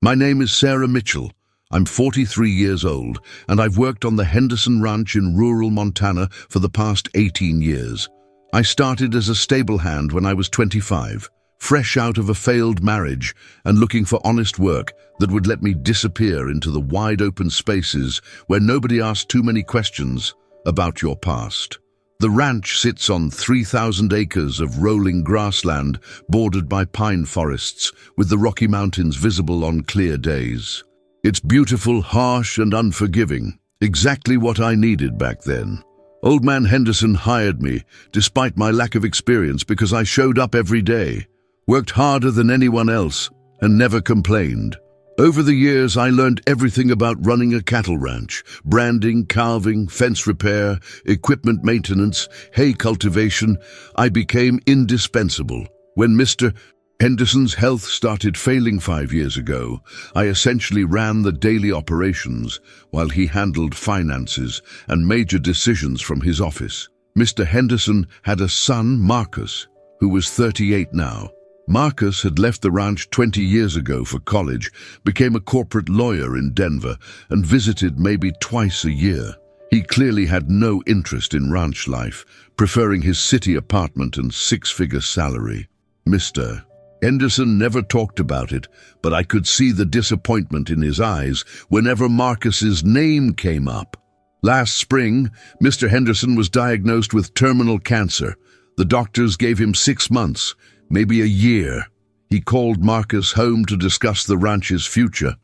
My name is Sarah Mitchell. I'm 43 years old, and I've worked on the Henderson Ranch in rural Montana for the past 18 years. I started as a stable hand when I was 25, fresh out of a failed marriage and looking for honest work that would let me disappear into the wide-open spaces where nobody asked too many questions about your past. The ranch sits on 3,000 acres of rolling grassland bordered by pine forests, with the Rocky Mountains visible on clear days. It's beautiful, harsh, and unforgiving, exactly what I needed back then. Old man Henderson hired me, despite my lack of experience, because I showed up every day, worked harder than anyone else, and never complained. Over the years, I learned everything about running a cattle ranch: branding, calving, fence repair, equipment maintenance, hay cultivation. I became indispensable. When Mr. Henderson's health started failing 5 years ago, I essentially ran the daily operations while he handled finances and major decisions from his office. Mr. Henderson had a son, Marcus, who was 38 now. Marcus had left the ranch 20 years ago for college, became a corporate lawyer in Denver, and visited maybe twice a year. He clearly had no interest in ranch life, preferring his city apartment and six-figure salary. Mr. Henderson never talked about it, but I could see the disappointment in his eyes whenever Marcus's name came up. Last spring, Mr. Henderson was diagnosed with terminal cancer. The doctors gave him 6 months, maybe a year. He called Marcus home to discuss the ranch's future.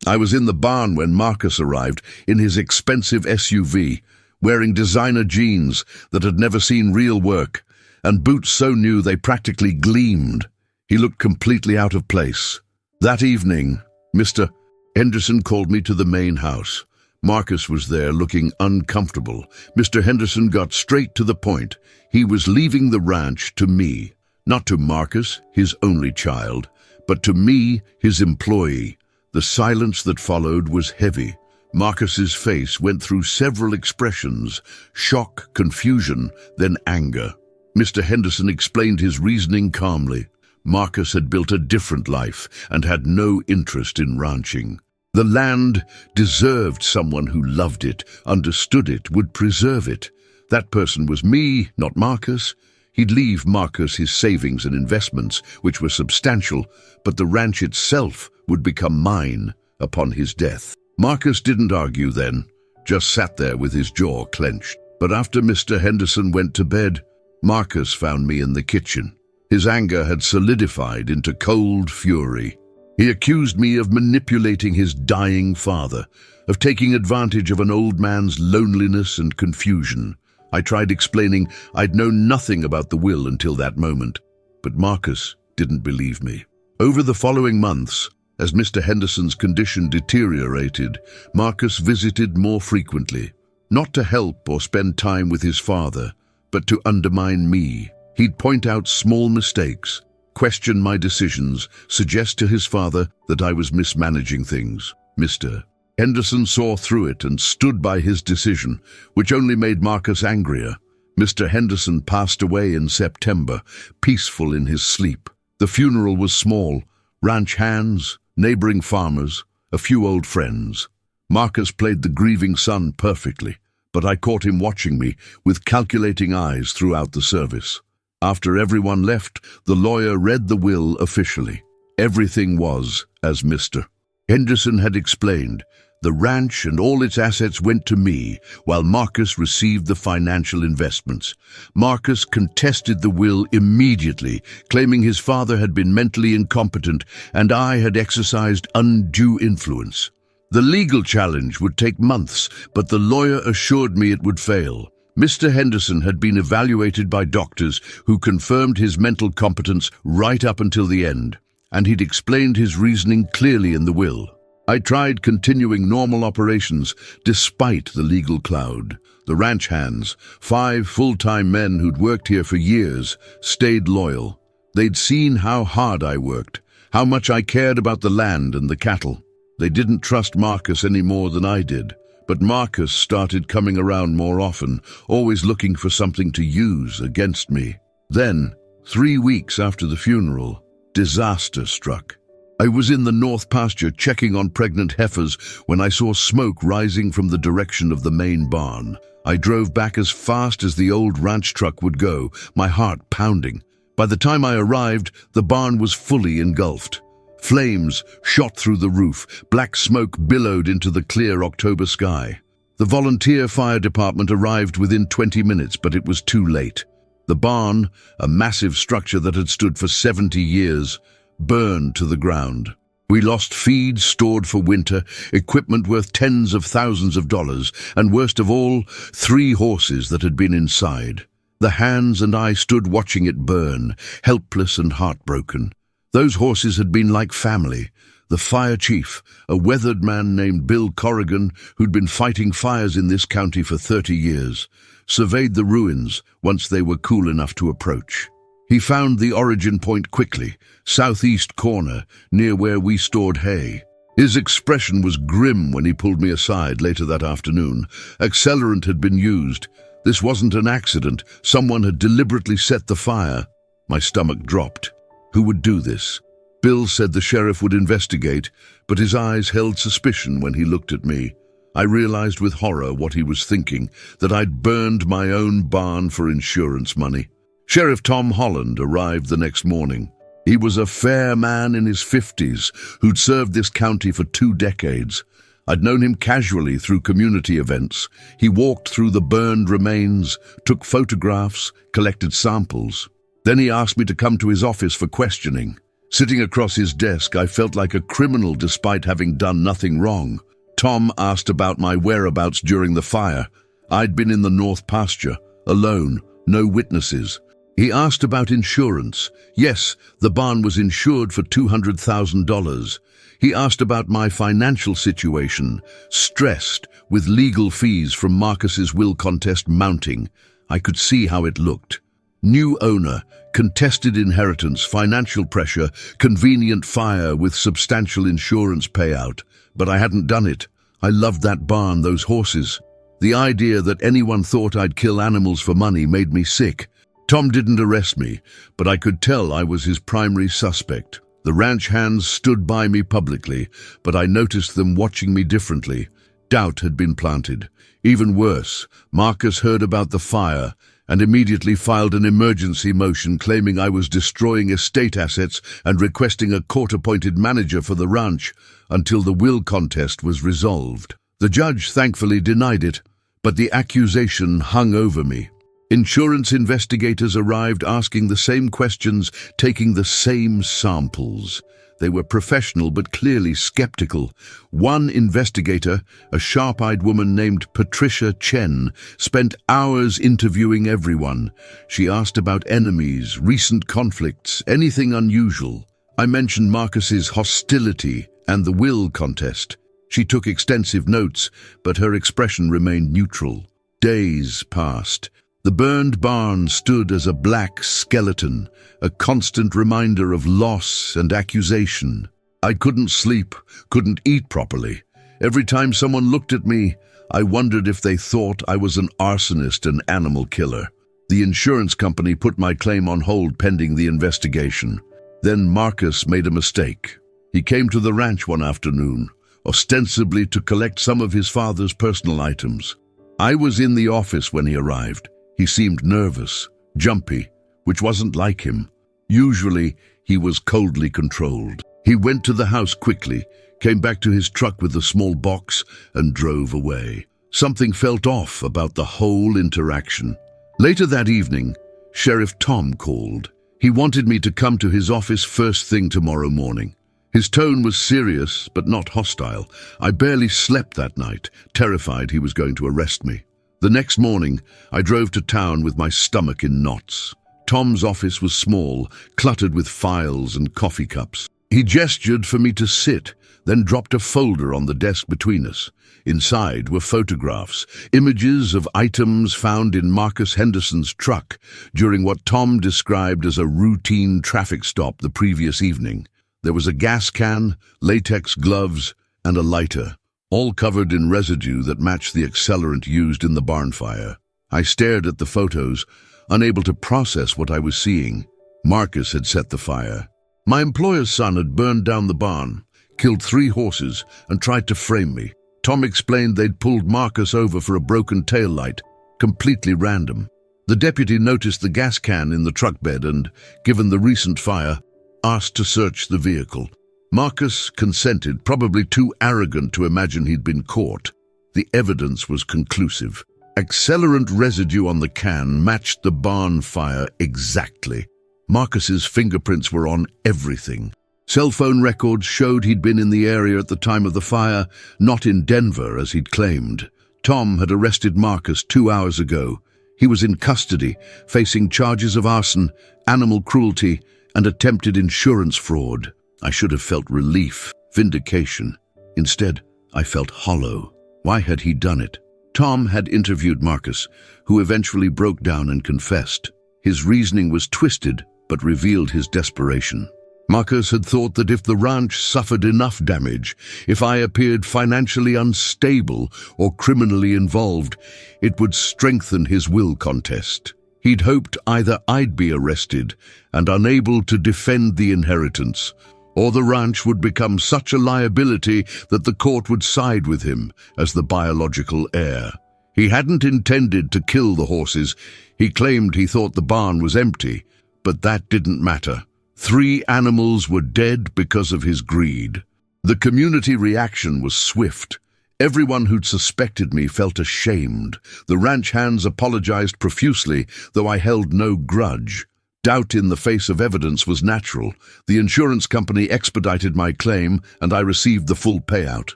I was in the barn when Marcus arrived in his expensive SUV, wearing designer jeans that had never seen real work, and boots so new they practically gleamed. He looked completely out of place. That evening, Mr. Henderson called me to the main house. Marcus was there, looking uncomfortable. Mr. Henderson got straight to the point. He was leaving the ranch to me. Not to Marcus, his only child, but to me, his employee. The silence that followed was heavy. Marcus's face went through several expressions: shock, confusion, then anger. Mr. Henderson explained his reasoning calmly. Marcus had built a different life and had no interest in ranching. The land deserved someone who loved it, understood it, would preserve it. That person was me, not Marcus. He'd leave Marcus his savings and investments, which were substantial, but the ranch itself would become mine upon his death. Marcus didn't argue then, just sat there with his jaw clenched. But after Mr. Henderson went to bed, Marcus found me in the kitchen. His anger had solidified into cold fury. He accused me of manipulating his dying father, of taking advantage of an old man's loneliness and confusion. I tried explaining I'd known nothing about the will until that moment, but Marcus didn't believe me. Over the following months, as Mr. Henderson's condition deteriorated, Marcus visited more frequently, not to help or spend time with his father, but to undermine me. He'd point out small mistakes, question my decisions, suggest to his father that I was mismanaging things. Mr. Henderson saw through it and stood by his decision, which only made Marcus angrier. Mr. Henderson passed away in September, peaceful in his sleep. The funeral was small: ranch hands, neighboring farmers, a few old friends. Marcus played the grieving son perfectly, but I caught him watching me with calculating eyes throughout the service. After everyone left, the lawyer read the will officially. Everything was as Mr. Henderson had explained. The ranch and all its assets went to me, while Marcus received the financial investments. Marcus contested the will immediately, claiming his father had been mentally incompetent and I had exercised undue influence. The legal challenge would take months, but the lawyer assured me it would fail. Mr. Henderson had been evaluated by doctors who confirmed his mental competence right up until the end, and he'd explained his reasoning clearly in the will. I tried continuing normal operations despite the legal cloud. The ranch hands, 5 full-time men who'd worked here for years, stayed loyal. They'd seen how hard I worked, how much I cared about the land and the cattle. They didn't trust Marcus any more than I did. But Marcus started coming around more often, always looking for something to use against me. Then, 3 weeks after the funeral, disaster struck. I was in the north pasture checking on pregnant heifers when I saw smoke rising from the direction of the main barn. I drove back as fast as the old ranch truck would go, my heart pounding. By the time I arrived, the barn was fully engulfed. Flames shot through the roof, black smoke billowed into the clear October sky. The volunteer fire department arrived within 20 minutes, but it was too late. The barn, a massive structure that had stood for 70 years, burned to the ground. We lost feed stored for winter, equipment worth tens of thousands of dollars, and worst of all, 3 horses that had been inside. The hands and I stood watching it burn, helpless and heartbroken. Those horses had been like family. The fire chief, a weathered man named Bill Corrigan, who'd been fighting fires in this county for 30 years, surveyed the ruins once they were cool enough to approach. He found the origin point quickly, southeast corner, near where we stored hay. His expression was grim when he pulled me aside later that afternoon. Accelerant had been used. This wasn't an accident. Someone had deliberately set the fire. My stomach dropped. Who would do this? Bill said the sheriff would investigate, but his eyes held suspicion when he looked at me. I realized with horror what he was thinking, that I'd burned my own barn for insurance money. Sheriff Tom Holland arrived the next morning. He was a fair man in his 50s who'd served this county for 2 decades. I'd known him casually through community events. He walked through the burned remains, took photographs, collected samples. Then he asked me to come to his office for questioning. Sitting across his desk, I felt like a criminal despite having done nothing wrong. Tom asked about my whereabouts during the fire. I'd been in the north pasture, alone, no witnesses. He asked about insurance. Yes, the barn was insured for $200,000. He asked about my financial situation, stressed, with legal fees from Marcus's will contest mounting. I could see how it looked. New owner, contested inheritance, financial pressure, convenient fire with substantial insurance payout. But I hadn't done it. I loved that barn, those horses. The idea that anyone thought I'd kill animals for money made me sick. Tom didn't arrest me, but I could tell I was his primary suspect. The ranch hands stood by me publicly, but I noticed them watching me differently. Doubt had been planted. Even worse, Marcus heard about the fire and immediately filed an emergency motion claiming I was destroying estate assets and requesting a court-appointed manager for the ranch until the will contest was resolved. The judge thankfully denied it, but the accusation hung over me. Insurance investigators arrived asking the same questions, taking the same samples. They were professional but clearly skeptical. One investigator, a sharp-eyed woman named Patricia Chen, spent hours interviewing everyone. She asked about enemies, recent conflicts, anything unusual. I mentioned Marcus's hostility and the will contest. She took extensive notes, but her expression remained neutral. Days passed. The burned barn stood as a black skeleton, a constant reminder of loss and accusation. I couldn't sleep, couldn't eat properly. Every time someone looked at me, I wondered if they thought I was an arsonist and animal killer. The insurance company put my claim on hold pending the investigation. Then Marcus made a mistake. He came to the ranch one afternoon, ostensibly to collect some of his father's personal items. I was in the office when he arrived. He seemed nervous, jumpy, which wasn't like him. Usually, he was coldly controlled. He went to the house quickly, came back to his truck with a small box, and drove away. Something felt off about the whole interaction. Later that evening, Sheriff Tom called. He wanted me to come to his office first thing tomorrow morning. His tone was serious, but not hostile. I barely slept that night, terrified he was going to arrest me. The next morning, I drove to town with my stomach in knots. Tom's office was small, cluttered with files and coffee cups. He gestured for me to sit, then dropped a folder on the desk between us. Inside were photographs, images of items found in Marcus Henderson's truck during what Tom described as a routine traffic stop the previous evening. There was a gas can, latex gloves, and a lighter, all covered in residue that matched the accelerant used in the barn fire. I stared at the photos, unable to process what I was seeing. Marcus had set the fire. My employer's son had burned down the barn, killed 3 horses, and tried to frame me. Tom explained they'd pulled Marcus over for a broken tail light, completely random. The deputy noticed the gas can in the truck bed and, given the recent fire, asked to search the vehicle. Marcus consented, probably too arrogant to imagine he'd been caught. The evidence was conclusive. Accelerant residue on the can matched the barn fire exactly. Marcus's fingerprints were on everything. Cell phone records showed he'd been in the area at the time of the fire, not in Denver as he'd claimed. Tom had arrested Marcus 2 hours ago. He was in custody, facing charges of arson, animal cruelty, and attempted insurance fraud. I should have felt relief, vindication. Instead, I felt hollow. Why had he done it? Tom had interviewed Marcus, who eventually broke down and confessed. His reasoning was twisted, but revealed his desperation. Marcus had thought that if the ranch suffered enough damage, if I appeared financially unstable or criminally involved, it would strengthen his will contest. He'd hoped either I'd be arrested and unable to defend the inheritance, or the ranch would become such a liability that the court would side with him as the biological heir. He hadn't intended to kill the horses. He claimed he thought the barn was empty, but that didn't matter. 3 animals were dead because of his greed. The community reaction was swift. Everyone who'd suspected me felt ashamed. The ranch hands apologized profusely, though I held no grudge. Doubt in the face of evidence was natural. The insurance company expedited my claim, and I received the full payout.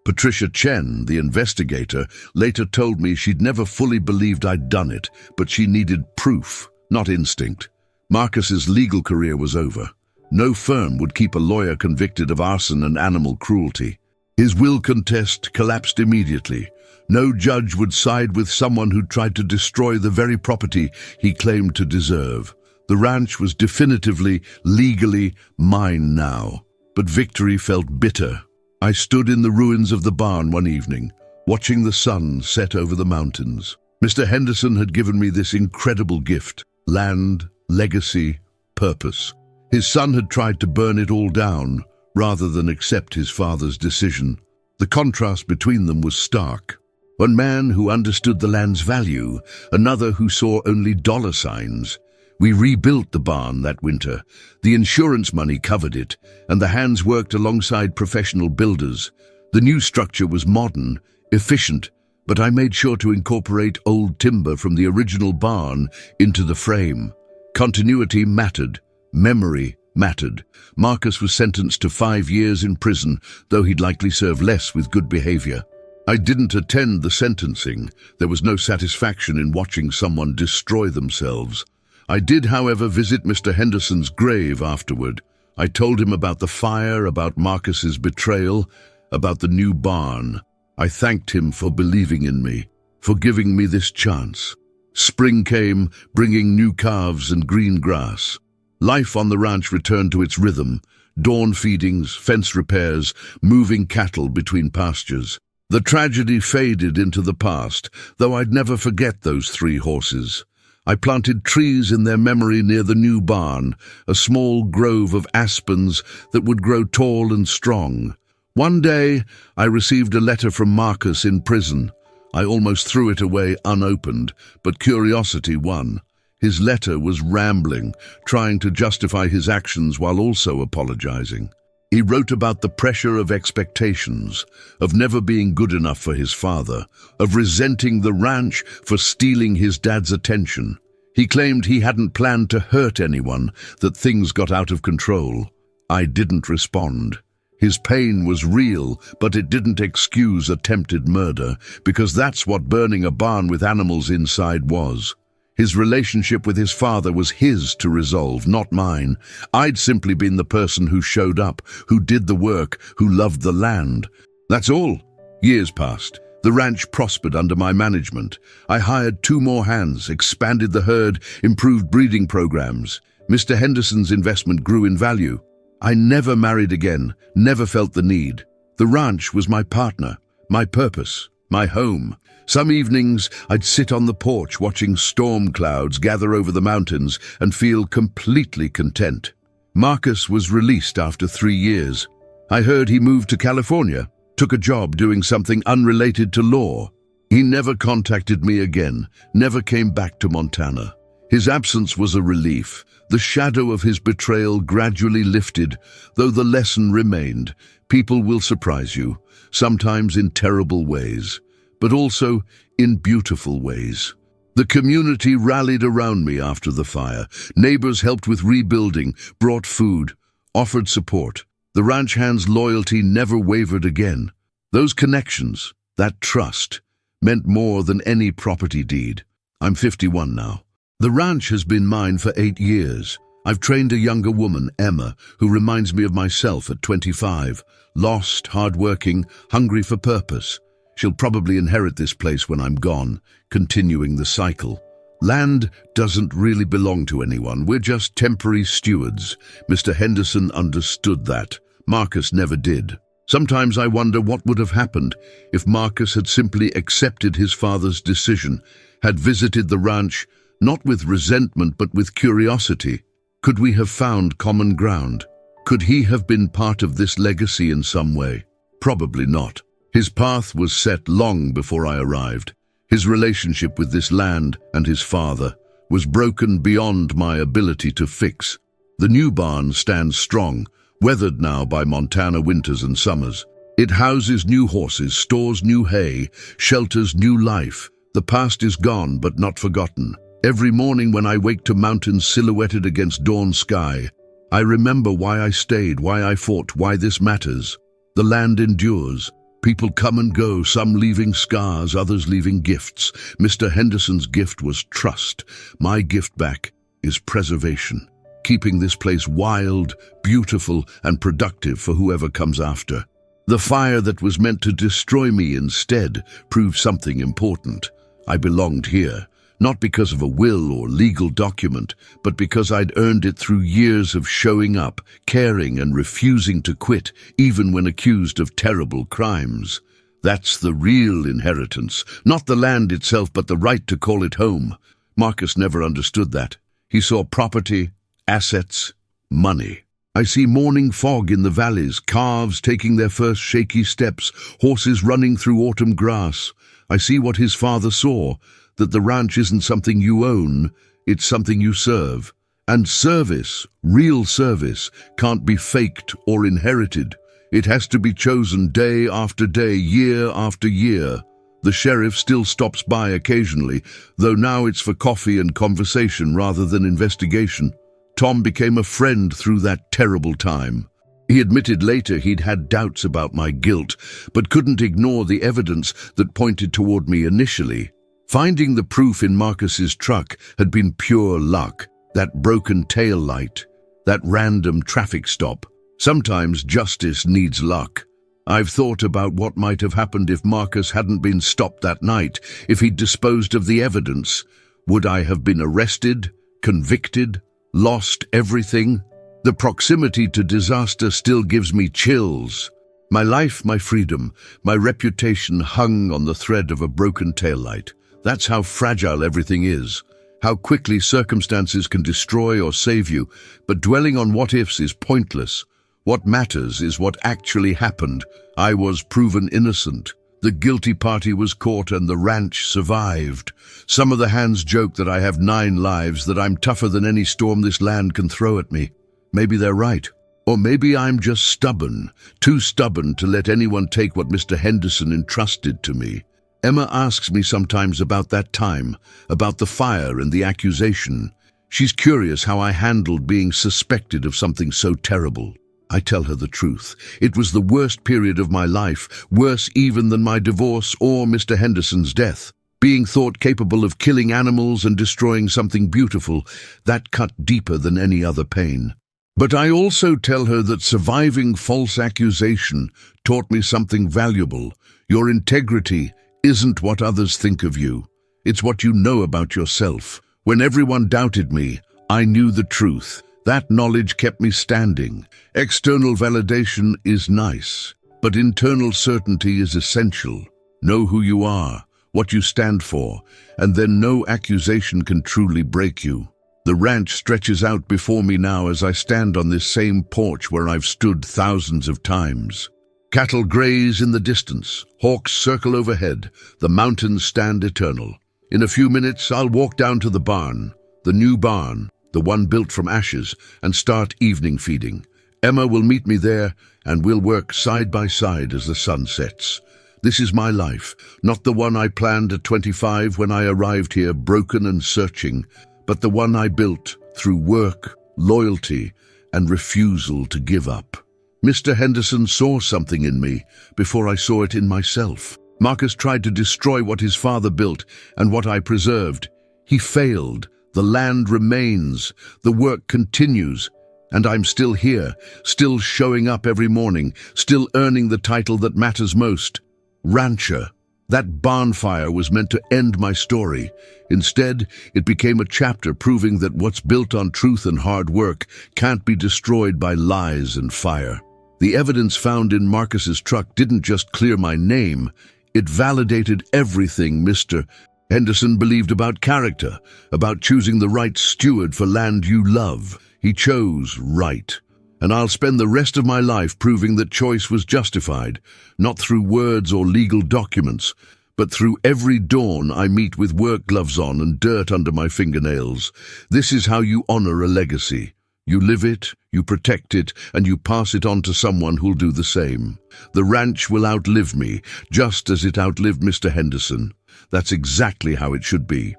Patricia Chen, the investigator, later told me she'd never fully believed I'd done it, but she needed proof, not instinct. Marcus's legal career was over. No firm would keep a lawyer convicted of arson and animal cruelty. His will contest collapsed immediately. No judge would side with someone who tried to destroy the very property he claimed to deserve. The ranch was definitively, legally mine now. But victory felt bitter. I stood in the ruins of the barn one evening, watching the sun set over the mountains. Mr. Henderson had given me this incredible gift: land, legacy, purpose. His son had tried to burn it all down, rather than accept his father's decision. The contrast between them was stark. One man who understood the land's value, another who saw only dollar signs. We rebuilt the barn that winter. The insurance money covered it, and the hands worked alongside professional builders. The new structure was modern, efficient, but I made sure to incorporate old timber from the original barn into the frame. Continuity mattered. Memory mattered. Marcus was sentenced to 5 years in prison, though he'd likely serve less with good behavior. I didn't attend the sentencing. There was no satisfaction in watching someone destroy themselves. I did, however, visit Mr. Henderson's grave afterward. I told him about the fire, about Marcus's betrayal, about the new barn. I thanked him for believing in me, for giving me this chance. Spring came, bringing new calves and green grass. Life on the ranch returned to its rhythm: dawn feedings, fence repairs, moving cattle between pastures. The tragedy faded into the past, though I'd never forget those 3 horses. I planted trees in their memory near the new barn, a small grove of aspens that would grow tall and strong. One day, I received a letter from Marcus in prison. I almost threw it away unopened, but curiosity won. His letter was rambling, trying to justify his actions while also apologizing. He wrote about the pressure of expectations, of never being good enough for his father, of resenting the ranch for stealing his dad's attention. He claimed he hadn't planned to hurt anyone, that things got out of control. I didn't respond. His pain was real, but it didn't excuse attempted murder, because that's what burning a barn with animals inside was. His relationship with his father was his to resolve, not mine. I'd simply been the person who showed up, who did the work, who loved the land. That's all. Years passed. The ranch prospered under my management. I hired 2 more hands, expanded the herd, improved breeding programs. Mr. Henderson's investment grew in value. I never married again, never felt the need. The ranch was my partner, my purpose, my home. Some evenings, I'd sit on the porch watching storm clouds gather over the mountains and feel completely content. Marcus was released after 3 years. I heard he moved to California, took a job doing something unrelated to law. He never contacted me again, never came back to Montana. His absence was a relief. The shadow of his betrayal gradually lifted, though the lesson remained. People will surprise you, sometimes in terrible ways, but also in beautiful ways. The community rallied around me after the fire. Neighbors helped with rebuilding, brought food, offered support. The ranch hand's loyalty never wavered again. Those connections, that trust, meant more than any property deed. I'm 51 now. The ranch has been mine for 8 years. I've trained a younger woman, Emma, who reminds me of myself at 25, lost, hardworking, hungry for purpose. She'll probably inherit this place when I'm gone, continuing the cycle. Land doesn't really belong to anyone. We're just temporary stewards. Mr. Henderson understood that. Marcus never did. Sometimes I wonder what would have happened if Marcus had simply accepted his father's decision, had visited the ranch, not with resentment but with curiosity. Could we have found common ground? Could he have been part of this legacy in some way? Probably not. His path was set long before I arrived. His relationship with this land and his father was broken beyond my ability to fix. The new barn stands strong, weathered now by Montana winters and summers. It houses new horses, stores new hay, shelters new life. The past is gone but not forgotten. Every morning when I wake to mountains silhouetted against dawn sky, I remember why I stayed, why I fought, why this matters. The land endures. People come and go, some leaving scars, others leaving gifts. Mr. Henderson's gift was trust. My gift back is preservation, keeping this place wild, beautiful, and productive for whoever comes after. The fire that was meant to destroy me instead proved something important. I belonged here, not because of a will or legal document, but because I'd earned it through years of showing up, caring, and refusing to quit, even when accused of terrible crimes. That's the real inheritance, not the land itself, but the right to call it home. Marcus never understood that. He saw property, assets, money. I see morning fog in the valleys, calves taking their first shaky steps, horses running through autumn grass. I see what his father saw, that the ranch isn't something you own, it's something you serve. And service, real service, can't be faked or inherited. It has to be chosen day after day, year after year. The sheriff still stops by occasionally, though now it's for coffee and conversation rather than investigation. Tom became a friend through that terrible time. He admitted later he'd had doubts about my guilt, but couldn't ignore the evidence that pointed toward me initially. Finding the proof in Marcus's truck had been pure luck. That broken tail light, that random traffic stop. Sometimes justice needs luck. I've thought about what might have happened if Marcus hadn't been stopped that night, if he'd disposed of the evidence. Would I have been arrested, convicted, lost everything? The proximity to disaster still gives me chills. My life, my freedom, my reputation hung on the thread of a broken taillight. That's how fragile everything is, how quickly circumstances can destroy or save you, but dwelling on what-ifs is pointless. What matters is what actually happened. I was proven innocent. The guilty party was caught and the ranch survived. Some of the hands joke that I have 9 lives, that I'm tougher than any storm this land can throw at me. Maybe they're right. Or maybe I'm just stubborn, too stubborn to let anyone take what Mr. Henderson entrusted to me. Emma asks me sometimes about that time, about the fire and the accusation. She's curious how I handled being suspected of something so terrible. I tell her the truth. It was the worst period of my life, worse even than my divorce or Mr. Henderson's death. Being thought capable of killing animals and destroying something beautiful, that cut deeper than any other pain. But I also tell her that surviving false accusation taught me something valuable. Your integrity isn't what others think of you. It's what you know about yourself. When everyone doubted me, I knew the truth. That knowledge kept me standing. External validation is nice, but internal certainty is essential. Know who you are, what you stand for, and then no accusation can truly break you. The ranch stretches out before me now as I stand on this same porch where I've stood thousands of times. Cattle graze in the distance, hawks circle overhead, the mountains stand eternal. In a few minutes, I'll walk down to the barn, the new barn, the one built from ashes, and start evening feeding. Emma will meet me there, and we'll work side by side as the sun sets. This is my life, not the one I planned at 25 when I arrived here broken and searching, but the one I built through work, loyalty, and refusal to give up. Mr. Henderson saw something in me before I saw it in myself. Marcus tried to destroy what his father built and what I preserved. He failed. The land remains. The work continues. And I'm still here, still showing up every morning, still earning the title that matters most. Rancher. That barn fire was meant to end my story. Instead, it became a chapter proving that what's built on truth and hard work can't be destroyed by lies and fire. The evidence found in Marcus's truck didn't just clear my name, it validated everything Mr. Henderson believed about character, about choosing the right steward for land you love. He chose right. And I'll spend the rest of my life proving that choice was justified, not through words or legal documents, but through every dawn I meet with work gloves on and dirt under my fingernails. This is how you honor a legacy. You live it, you protect it, and you pass it on to someone who'll do the same. The ranch will outlive me, just as it outlived Mr. Henderson. That's exactly how it should be.